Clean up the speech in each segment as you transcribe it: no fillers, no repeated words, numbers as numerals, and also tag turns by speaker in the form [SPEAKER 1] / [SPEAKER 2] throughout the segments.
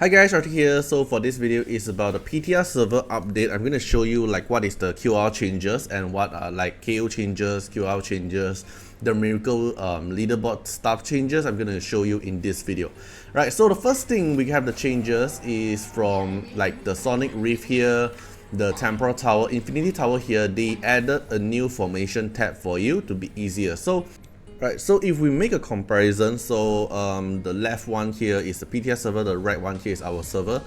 [SPEAKER 1] Hi guys, Artiar here. So for this video is about the PTR server update. I'm going to show you like what is the QR changes and what are like KO changes, QR changes, the miracle leaderboard stuff changes. I'm going to show you in this video. Right, so the first thing we have the changes is from like the Sonic Reef here, the Temporal Tower, Infinity Tower here. They added a new formation tab for you to be easier. Right, so if we make a comparison, so the left one here is the PTR server, the right one here is our server,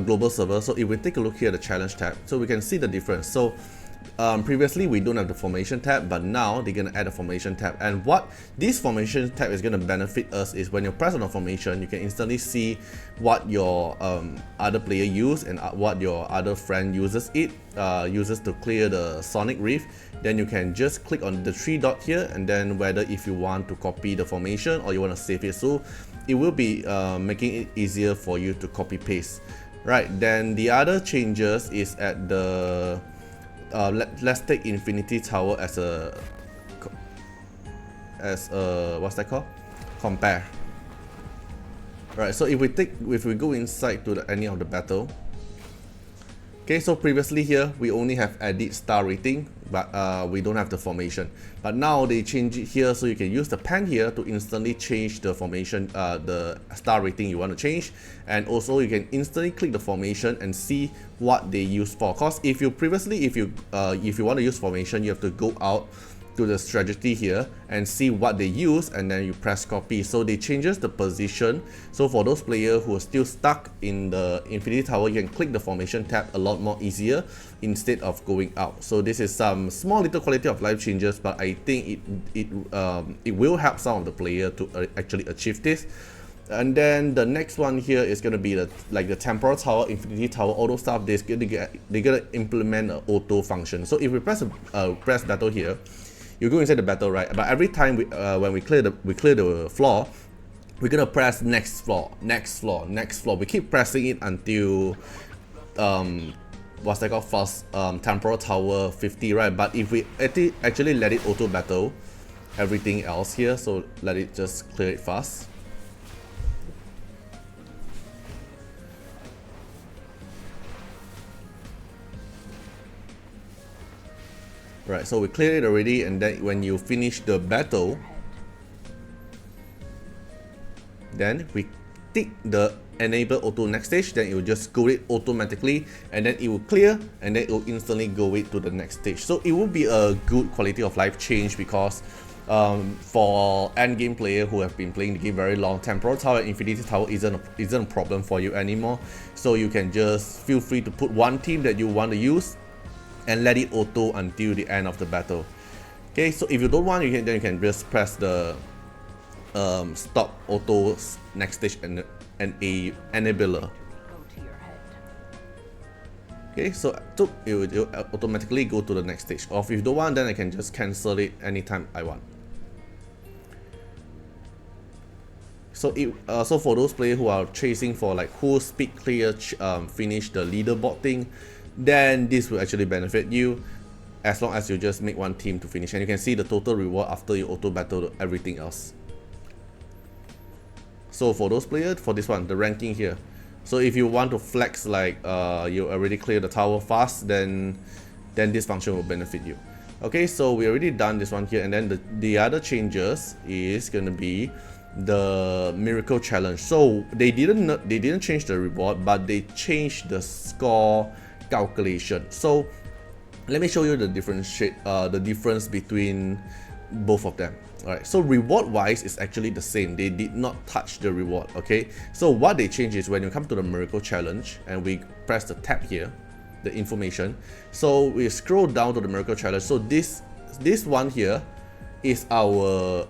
[SPEAKER 1] global server. So if we take a look here at the challenge tab, so we can see the difference. So previously we don't have the formation tab, but now they're going to add a formation tab. And what this formation tab is going to benefit us is when you press on a formation, you can instantly see what your other player use and what your other friend uses to clear the Sonic Reef. Then you can just click on the three dot here, and then whether if you want to copy the formation or you want to save it, so it will be making it easier for you to copy paste. Right, then the other changes is at the let's take Infinity Tower as a what's that called? Compare. Right, so if we go inside to any of the battle. Okay, so previously here we only have edit star rating, but we don't have the formation. But now they change it here, so you can use the pen here to instantly change the formation, the star rating you want to change, and also you can instantly click the formation and see what they use for. Cause if you want to use formation, you have to go out to the strategy here and see what they use, and then you press copy. So they changes the position. So for those players who are still stuck in the Infinity Tower, you can click the formation tab a lot more easier instead of going out. So this is some small little quality of life changes, but I think it will help some of the player to actually achieve this. And then the next one here is going to be the Temporal Tower, Infinity Tower, all those stuff. They're gonna implement an auto function. So if we press battle here, you go inside the battle, right? But every time when we clear the floor, we're gonna press next floor, next floor, next floor. We keep pressing it until what's that called, first Temporal Tower 50, right? But if we actually let it auto battle everything else here, so let it just clear it fast. Right, so we cleared it already, and then when you finish the battle, then we tick the enable auto next stage, then it will just go it automatically, and then it will clear, and then it will instantly go it to the next stage. So it will be a good quality of life change, because for end game player who have been playing the game very long, Temporal Tower and Infinity Tower isn't a problem for you anymore. So you can just feel free to put one team that you want to use and let it auto until the end of the battle. Okay, so if you don't want, then you can just press the stop auto next stage and a enabler. Okay, so it will automatically go to the next stage. Or if you don't want, then I can just cancel it anytime I want. So so for those players who are chasing for like who speed clear finish the leaderboard thing, then this will actually benefit you as long as you just make one team to finish, and you can see the total reward after you auto battle everything else. So for those players, for this one, the ranking here, so if you want to flex like you already clear the tower fast, then this function will benefit you. Okay, so we already done this one here, and then the other changes is going to be the miracle challenge. So they didn't change the reward, but they changed the score calculation. So let me show you the difference between both of them. Alright, so reward wise is actually the same. They did not touch the reward. Okay, so what they change is when you come to the miracle challenge and we press the tab here, the information, so we scroll down to the miracle challenge. So this one here is our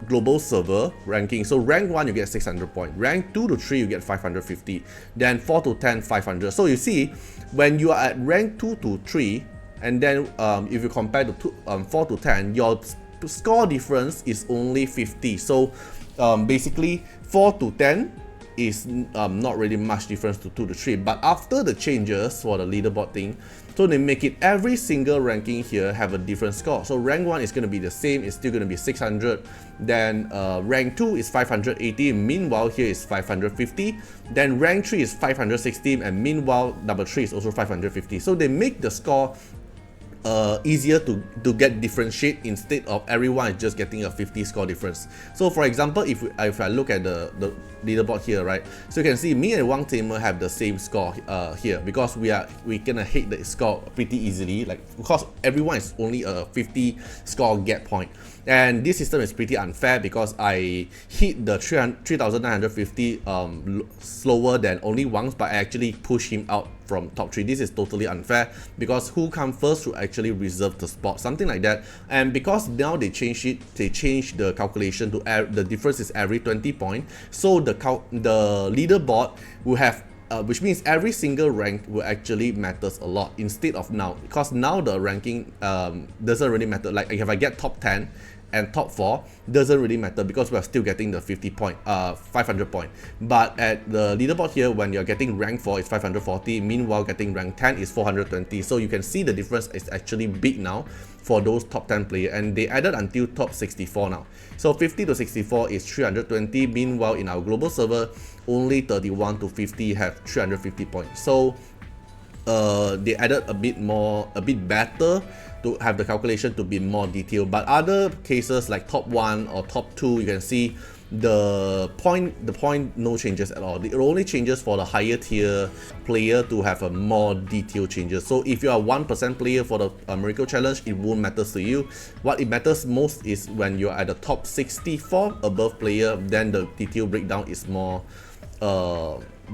[SPEAKER 1] global server ranking. So rank 1 you get 600 points, rank 2 to 3 you get 550, then 4 to 10 500. So you see, when you are at rank 2 to 3, and then if you compare the 4 to 10, your score difference is only 50. So basically 4 to 10 is not really much difference to 2 to 3. But after the changes for the leaderboard thing, so they make it every single ranking here have a different score. So rank 1 is going to be the same, it's still going to be 600. Then rank 2 is 580, meanwhile here is 550. Then rank 3 is 560, and meanwhile number 3 is also 550. So they make the score easier to get differentiate instead of everyone is just getting a 50 score difference. So for example, if I look at the leaderboard here, right, so you can see me and Wang Tamer have the same score here, because we gonna hit the score pretty easily, like because everyone is only a 50 score gap point. And this system is pretty unfair because I hit the 3950 slower than only Wang's, but I actually push him out from top 3. This is totally unfair because who comes first should actually reserve the spot, something like that. And because now they changed it, they changed the calculation to the difference is every 20 points. So the leaderboard will have which means every single rank will actually matters a lot instead of now, because now the ranking doesn't really matter. Like if I get top 10 and top 4, doesn't really matter because we're still getting the 500 point. But at the leaderboard here, when you're getting rank 4 is 540, meanwhile getting rank 10 is 420. So you can see the difference is actually big now for those top 10 players, and they added until top 64 now. So 50 to 64 is 320, meanwhile in our global server only 31 to 50 have 350 points. So they added a bit better to have the calculation to be more detailed. But other cases like top 1 or top 2, you can see the point no changes at all. The only changes for the higher tier player to have a more detailed changes. So if you are 1% player for the Miracle Challenge, it won't matter to you. What it matters most is when you're at the top 64 above player, then the detail breakdown is more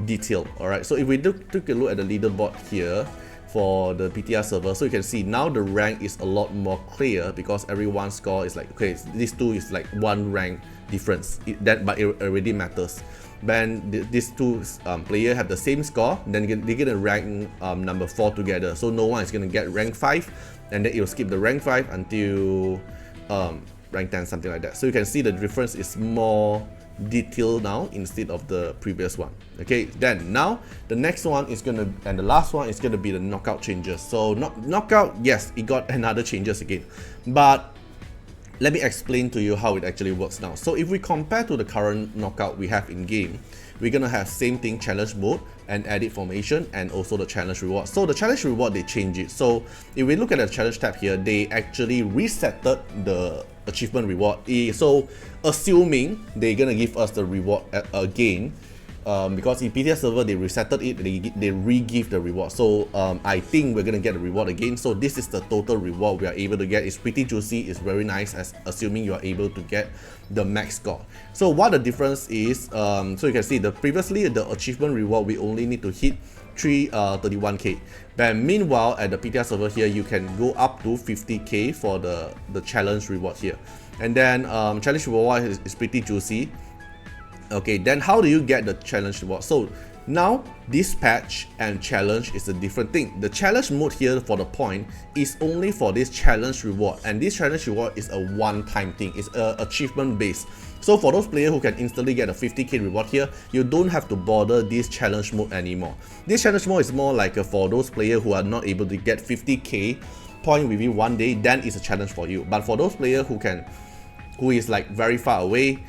[SPEAKER 1] detailed. Alright, so if we took a look at the leaderboard here for the PTR server, so you can see now the rank is a lot more clear because everyone's score is like, okay, these two is like 1 rank difference, but it already matters. When these two players have the same score, then they're gonna rank number 4 together, so no one is gonna get rank 5, and then it will skip the rank 5 until rank 10, something like that. So you can see the difference is more detailed now instead of the previous one. Okay, then now the next one is gonna, and the last one is gonna be the knockout changes. So knockout, yes, it got another changes again, but let me explain to you how it actually works now. So if we compare to the current knockout we have in game, we're gonna have same thing, challenge mode and edit formation, and also the challenge reward. So the challenge reward, they change it. So if we look at the challenge tab here, they actually resetted the achievement reward. So assuming they're gonna give us the reward again, because in PTS server they resetted it, they re-give the reward. So I think we're gonna get the reward again. So this is the total reward we are able to get. It's pretty juicy, it's very nice, as assuming you are able to get the max score. So what the difference is, so you can see previously the achievement reward we only need to hit 31k, but meanwhile at the PTR server here you can go up to 50k for the challenge reward here. And then challenge reward is pretty juicy. Okay, then how do you get the challenge reward? So now dispatch and challenge is a different thing. The challenge mode here for the point is only for this challenge reward, and this challenge reward is a one-time thing, it's achievement based. So for those players who can instantly get a 50k reward here, you don't have to bother this challenge mode anymore. This challenge mode is more like for those players who are not able to get 50k point within one day, then it's a challenge for you. But for those players who is like very far away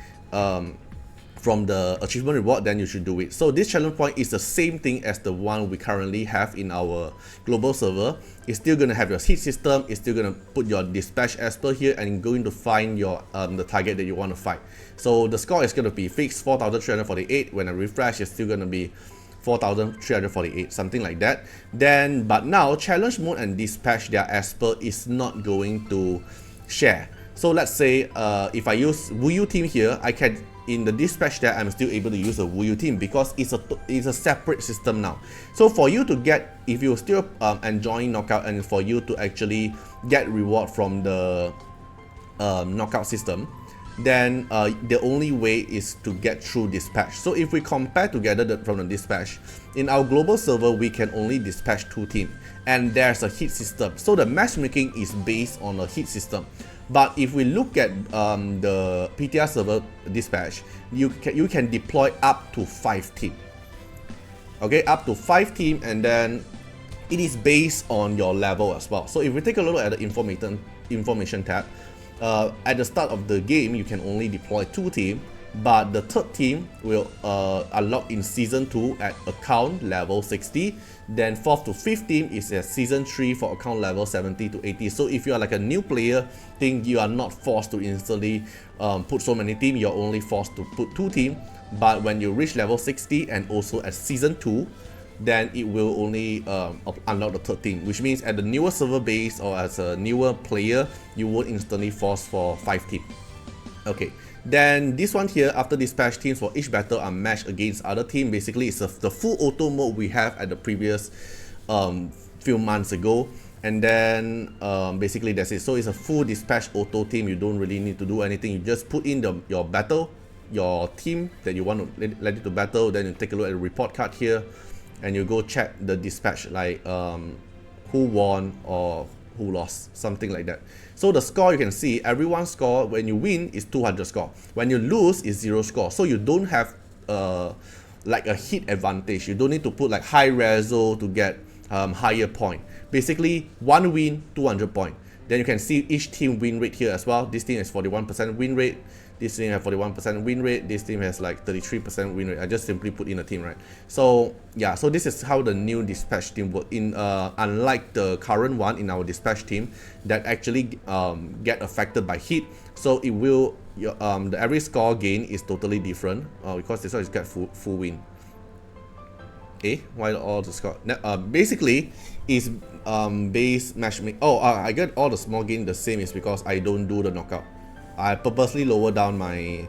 [SPEAKER 1] from the achievement reward, then you should do it. So this challenge point is the same thing as the one we currently have in our global server. It's still gonna have your hit system, it's still gonna put your dispatch esper here, and going to find your the target that you want to fight. So the score is gonna be fixed 4,348. When I refresh, it's still gonna be 4,348, something like that. Then, but now challenge mode and dispatch, their esper is not going to share. So let's say if I use Wuyu team here, I can, in the dispatch there, I'm still able to use a Wuyu team because it's a separate system now. So for you to get, if you're still enjoying knockout, and for you to actually get reward from the knockout system, then the only way is to get through dispatch. So if we compare together from the dispatch, in our global server we can only dispatch 2 teams, and there's a hit system. So the matchmaking is based on a hit system. But if we look at the PTR server dispatch, you can deploy up to 5 teams. Okay, up to 5 teams, and then it is based on your level as well. So if we take a look at the information tab, at the start of the game you can only deploy 2 teams, but the 3rd team will unlock in season 2 at account level 60. Then 4th to 5th team is at season 3 for account level 70 to 80. So if you are like a new player, think you are not forced to instantly put so many teams, you're only forced to put 2 teams. But when you reach level 60 and also at season 2, then it will only unlock the 3rd team, which means at the newer server base or as a newer player, you won't instantly force for 5 teams. Okay, then this one here, after dispatch, teams for each battle are matched against other team. Basically, it's the full auto mode we have at the previous few months ago. And then basically that's it. So it's a full dispatch auto team. You don't really need to do anything. You just put in your battle, your team that you want to let it to battle. Then you take a look at the report card here, and you go check the dispatch, like who won or who lost, something like that. So the score, you can see everyone's score when you win is 200 score, when you lose is 0 score. So you don't have like a hit advantage. You don't need to put like high reso to get higher point. Basically 1 win 200 point. Then you can see each team win rate here as well. This team has 41% win rate, this team has 41% win rate, this team has like 33% win rate. I just simply put in a team, right? So yeah, so this is how the new dispatch team work. Unlike the current one in our dispatch team that actually get affected by hit, so it will the every score gain is totally different because this one is get full win. Why all the score? Basically is base matchmaking. I get all the small gain the same is because I don't do the knockout. I purposely lower down my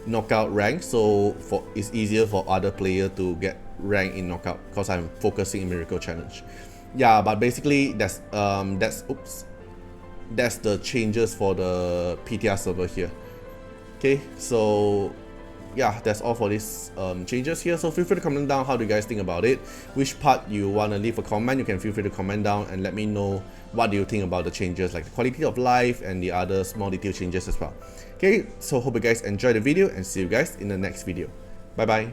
[SPEAKER 1] knockout rank, so it's easier for other player to get rank in knockout because I'm focusing in miracle challenge. Yeah, but basically that's the changes for the PTR server here. Okay, so yeah, that's all for these changes here. So feel free to comment down how do you guys think about it, which part you want to leave a comment. You can feel free to comment down and let me know what do you think about the changes, like the quality of life and the other small detail changes as well. Okay, so hope you guys enjoyed the video and see you guys in the next video. Bye bye.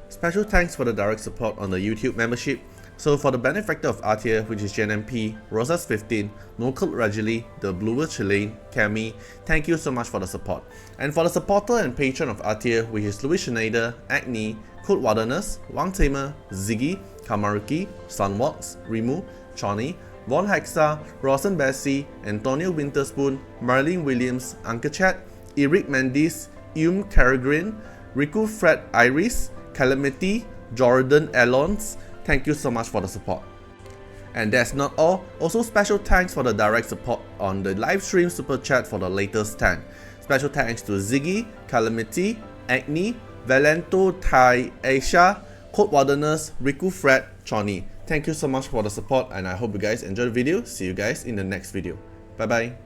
[SPEAKER 1] Special thanks for the direct support on the YouTube membership. So for the benefactor of Artiar, which is JNMP, Rosas15, Nocult Rajali, The Bluer Chilean, Cami, thank you so much for the support. And for the supporter and patron of Artiar, which is Louis Schneider, Agni, Code Wilderness, Wang Tamer, Ziggy, Kamaruki, Sunwalks, Rimu, Chani, Von Hexa, Rawson Bessie, Antonio Winterspoon, Marlene Williams, Uncle Chat, Eric Mendes, Caragrin, Riku Fred Iris, Calamity, Jordan Alons, thank you so much for the support. And that's not all. Also special thanks for the direct support on the live stream super chat for the latest 10. Special thanks to Ziggy, Calamity, Agni, Valento, Tai, Aisha, Code Wilderness, Riku Fred, Choni. Thank you so much for the support and I hope you guys enjoyed the video. See you guys in the next video. Bye bye.